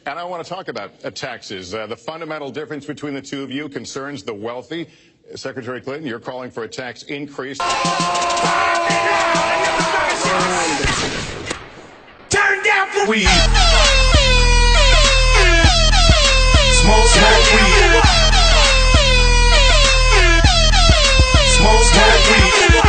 And I want to talk about taxes. The fundamental difference between the two of you concerns the wealthy. Secretary Clinton, you're calling for a tax increase. Turn down for weed. Smoke weed. Smoke weed.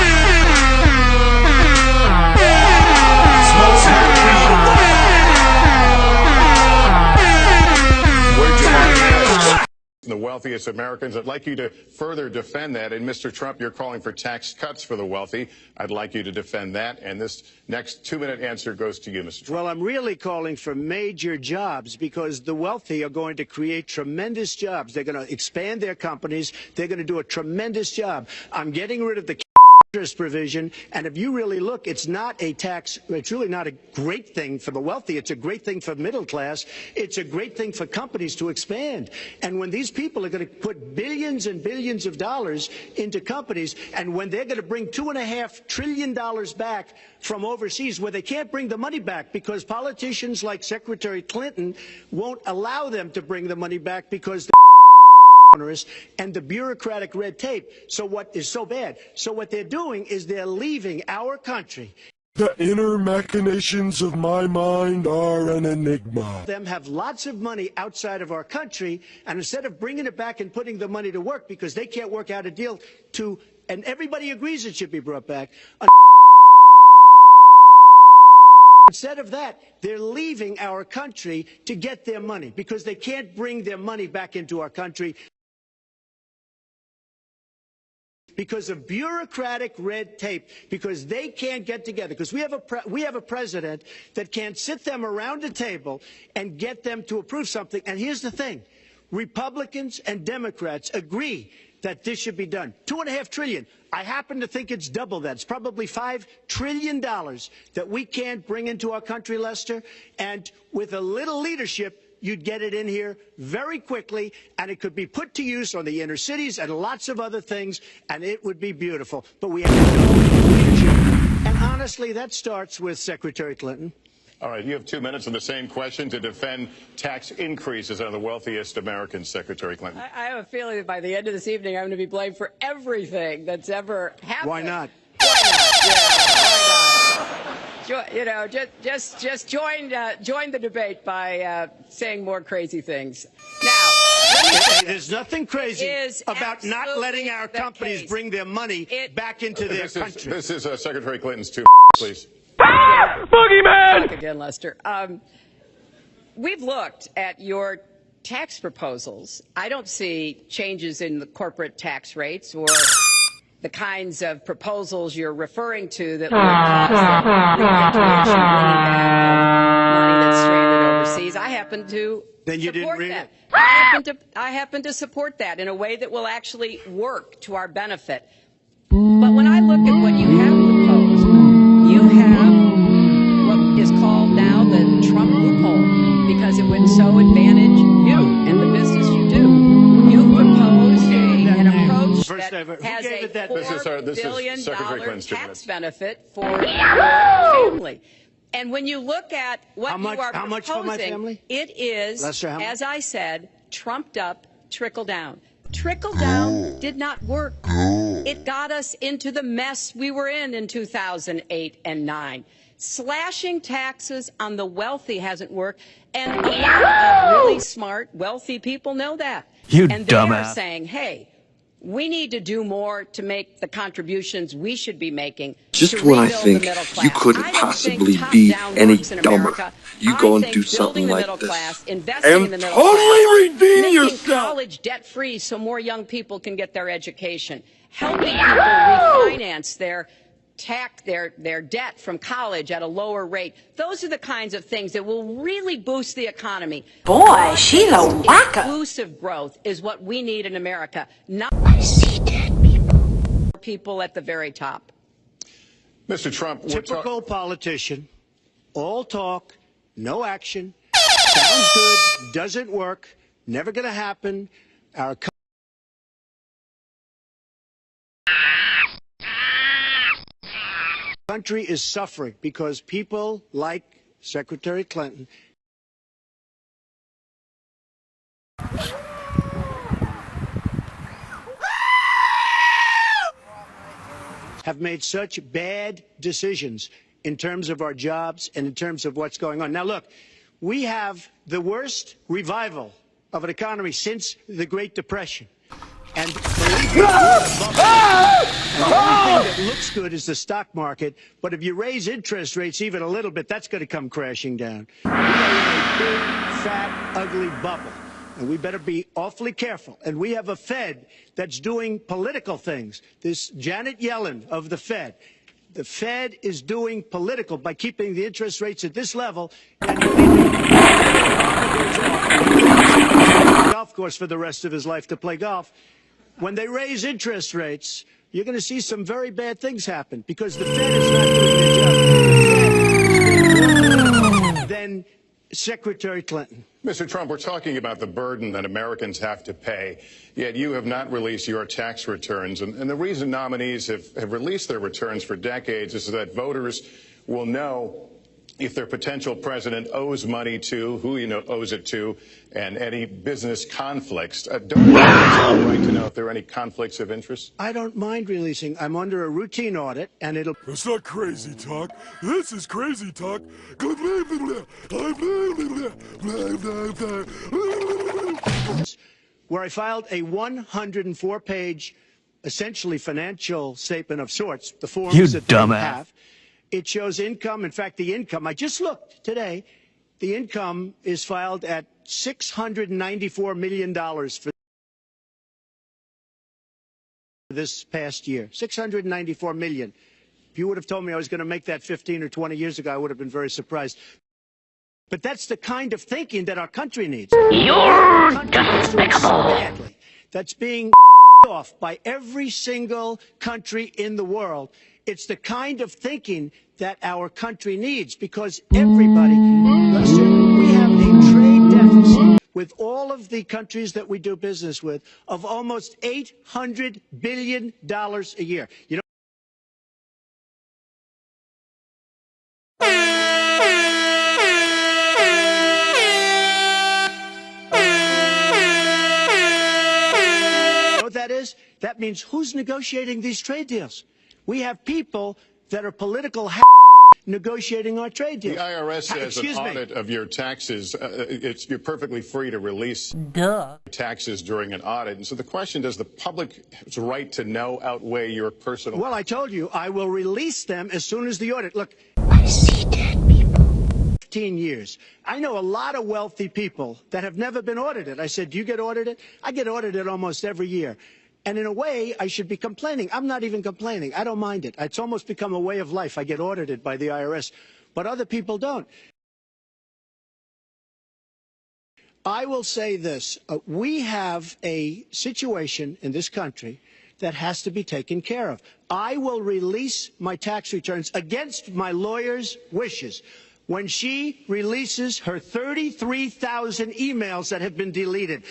The wealthiest Americans. I'd like you to further defend that. And Mr. Trump, you're calling for tax cuts for the wealthy. I'd like you to defend that. And this next 2-minute answer goes to you, Mr. Trump. Well, I'm really calling for major jobs because the wealthy are going to create tremendous jobs. They're going to expand their companies. They're going to do a tremendous job. I'm getting rid of the interest provision, and if you really look, it's not a tax. It's really not a great thing for the wealthy. It's a great thing for middle class. It's a great thing for companies to expand. And when these people are going to put billions and billions of dollars into companies, and when they're going to bring $2.5 trillion back from overseas, where they can't bring the money back because politicians like Secretary Clinton won't allow them to bring the money back because and the bureaucratic red tape. So what is so bad? So what they're doing is they're leaving our country. The inner machinations of my mind are an enigma. Them have lots of money outside of our country, and instead of bringing it back and putting the money to work because they can't work out a deal to, and everybody agrees it should be brought back. Instead of that, they're leaving our country to get their money because they can't bring their money back into our country because of bureaucratic red tape, because they can't get together, because we have a president that can't sit them around a table and get them to approve something. And here's the thing. Republicans and Democrats agree that this should be done. $2.5 trillion. I happen to think it's double that. It's probably $5 trillion that we can't bring into our country, Lester. And with a little leadership, you'd get it in here very quickly, and it could be put to use on the inner cities and lots of other things, and it would be beautiful. But we have no leadership. And honestly, that starts with Secretary Clinton. All right, you have 2 minutes on the same question to defend tax increases on the wealthiest Americans, Secretary Clinton. I have a feeling that by the end of this evening, I'm going to be blamed for everything that's ever happened. Why not? You know, just join the debate by saying more crazy things. Now, there's nothing crazy about not letting our companies bring their money back into their country. This is Secretary Clinton's 2 please. Boogeyman! Back again, Lester. We've looked at your tax proposals. I don't see changes in the corporate tax rates or the kinds of proposals you're referring to that would cause the repatriation, bringing back money that's stranded overseas. I happen to support that. I happen to support that in a way that will actually work to our benefit. But when I look at what you have proposed, you have what is called now the Trump loophole because it would so advantage you and the business you do. You've proposed an approach that has a $4 billion tax benefit for your family. And when you look at what you are proposing, it is, as I said, trumped up trickle down. Trickle down did not work. It got us into the mess we were in 2008 and 9. Slashing taxes on the wealthy hasn't worked, and a lot of really smart, wealthy people know that. And they are saying, hey, we need to do more to make the contributions we should be making. Just when I think you couldn't possibly be any dumber, you go and do something like this and totally redeem yourself. College debt-free so more young people can get their education. Helping people refinance their debt from college at a lower rate. Those are the kinds of things that will really boost the economy. Boy, she's a whacker. Inclusive growth is what we need in America, not people at the very top. Mr. Trump, typical politician, all talk, no action, sounds good, doesn't work, never going to happen. Our country is suffering because people like Secretary Clinton have made such bad decisions in terms of our jobs and in terms of what's going on. Now, look, we have the worst revival of an economy since the Great Depression. And believe me, the only thing that looks good is the stock market. But if you raise interest rates even a little bit, that's going to come crashing down. We are in a big, fat, ugly bubble. And we better be awfully careful. And we have a Fed that's doing political things. This Janet Yellen of the Fed is doing political by keeping the interest rates at this level. And golf course for the rest of his life to play golf. When they raise interest rates, you're going to see some very bad things happen because the Fed is not doing their job. Than Secretary Clinton. Mr. Trump, we're talking about the burden that Americans have to pay, yet you have not released your tax returns. And the reason nominees have released their returns for decades is so that voters will know if their potential president owes money to, who owes it to, and any business conflicts. Don't you have the right to know if there are any conflicts of interest? I don't mind releasing. I'm under a routine audit, and it'll... It's not crazy talk. This is crazy talk. Where I filed a 104-page, essentially financial statement of sorts, the forms that they have. It shows income. In fact, the income, I just looked today, the income is filed at $694 million for this past year. $694 million. If you would have told me I was going to make that 15 or 20 years ago, I would have been very surprised. But that's the kind of thinking that our country needs. You're despicable. That's being off by every single country in the world. It's the kind of thinking that our country needs because everybody, Lester, we have a trade deficit with all of the countries that we do business with of almost $800 billion a year. You know, what that is? That means who's negotiating these trade deals? We have people that are political negotiating our trade deals. The IRS has an audit of your taxes. You're perfectly free to release taxes during an audit. And so the question, does the public's right to know outweigh your personal... Well, I told you, I will release them as soon as the audit. Look, I see dead people. 15 years. I know a lot of wealthy people that have never been audited. I said, do you get audited? I get audited almost every year. And in a way, I should be complaining. I'm not even complaining. I don't mind it. It's almost become a way of life. I get audited by the IRS, but other people don't. I will say this. We have a situation in this country that has to be taken care of. I will release my tax returns against my lawyer's wishes when she releases her 33,000 emails that have been deleted.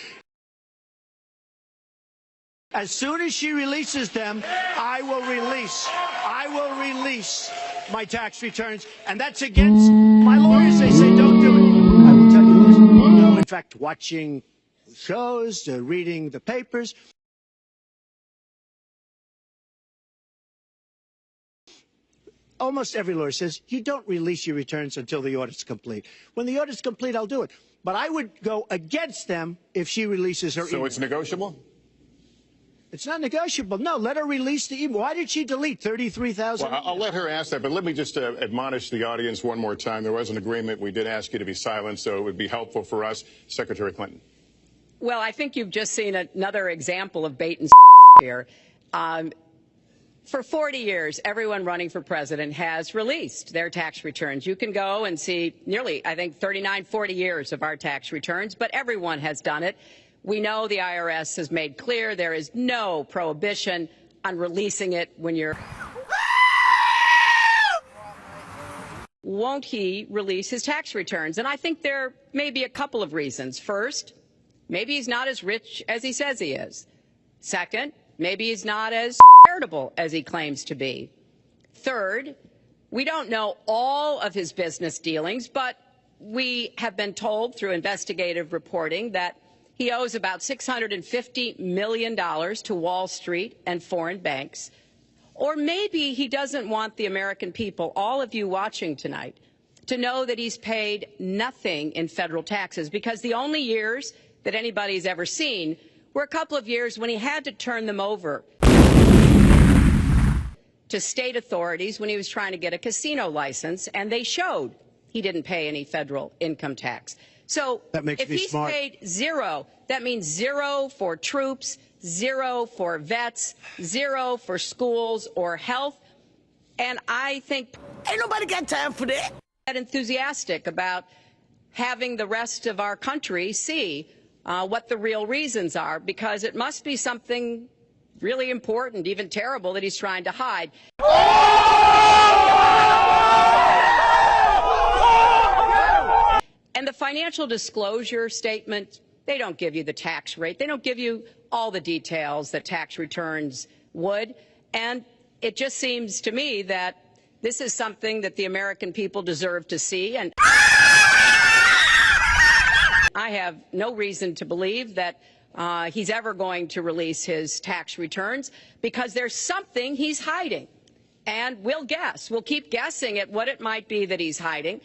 As soon as she releases them, I will release my tax returns, and that's against my lawyers. They say don't do it. I will tell you this. No, in fact, watching shows, reading the papers. Almost every lawyer says you don't release your returns until the audit's complete. When the audit's complete, I'll do it. But I would go against them if she releases her email. So it's negotiable? It's not negotiable. No, let her release the email. Why did she delete 33,000? Well, I'll let her ask that, but let me just admonish the audience one more time. There was an agreement. We did ask you to be silent, so it would be helpful for us. Secretary Clinton. Well, I think you've just seen another example of bait and here. For 40 years, everyone running for president has released their tax returns. You can go and see nearly, I think, 39, 40 years of our tax returns, but everyone has done it. We know the IRS has made clear there is no prohibition on releasing it when you're... Won't he release his tax returns? And I think there may be a couple of reasons. First, maybe he's not as rich as he says he is. Second, maybe he's not as charitable as he claims to be. Third, we don't know all of his business dealings, but we have been told through investigative reporting that he owes about $650 million to Wall Street and foreign banks. Or maybe he doesn't want the American people, all of you watching tonight, to know that he's paid nothing in federal taxes, because the only years that anybody's ever seen were a couple of years when he had to turn them over to state authorities when he was trying to get a casino license, and they showed he didn't pay any federal income tax. So if he's paid zero, that means zero for troops, zero for vets, zero for schools or health. And I think ain't nobody got time for that. Enthusiastic about having the rest of our country see what the real reasons are, because it must be something really important, even terrible, that he's trying to hide. And the financial disclosure statement, they don't give you the tax rate. They don't give you all the details that tax returns would. And it just seems to me that this is something that the American people deserve to see. And I have no reason to believe that he's ever going to release his tax returns, because there's something he's hiding. And we'll guess. We'll keep guessing at what it might be that he's hiding.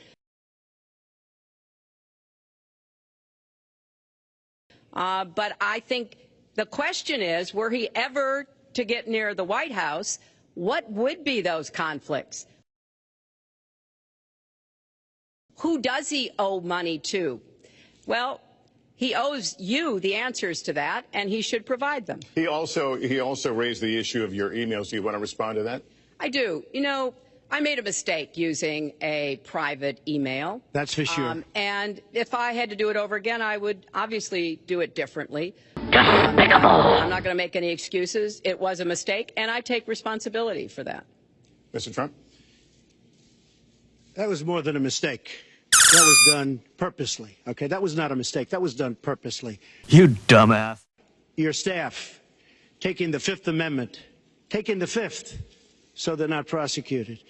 But I think the question is, were he ever to get near the White House, what would be those conflicts? Who does he owe money to? Well, he owes you the answers to that, and he should provide them. He also raised the issue of your emails. Do you want to respond to that? I do. You know, I made a mistake using a private email. That's for sure. And if I had to do it over again, I would obviously do it differently. Despicable. I'm not going to make any excuses. It was a mistake, and I take responsibility for that. Mr. Trump? That was more than a mistake. That was done purposely. Okay, that was not a mistake. That was done purposely. You dumbass. Your staff taking the Fifth Amendment, taking the Fifth, so they're not prosecuted.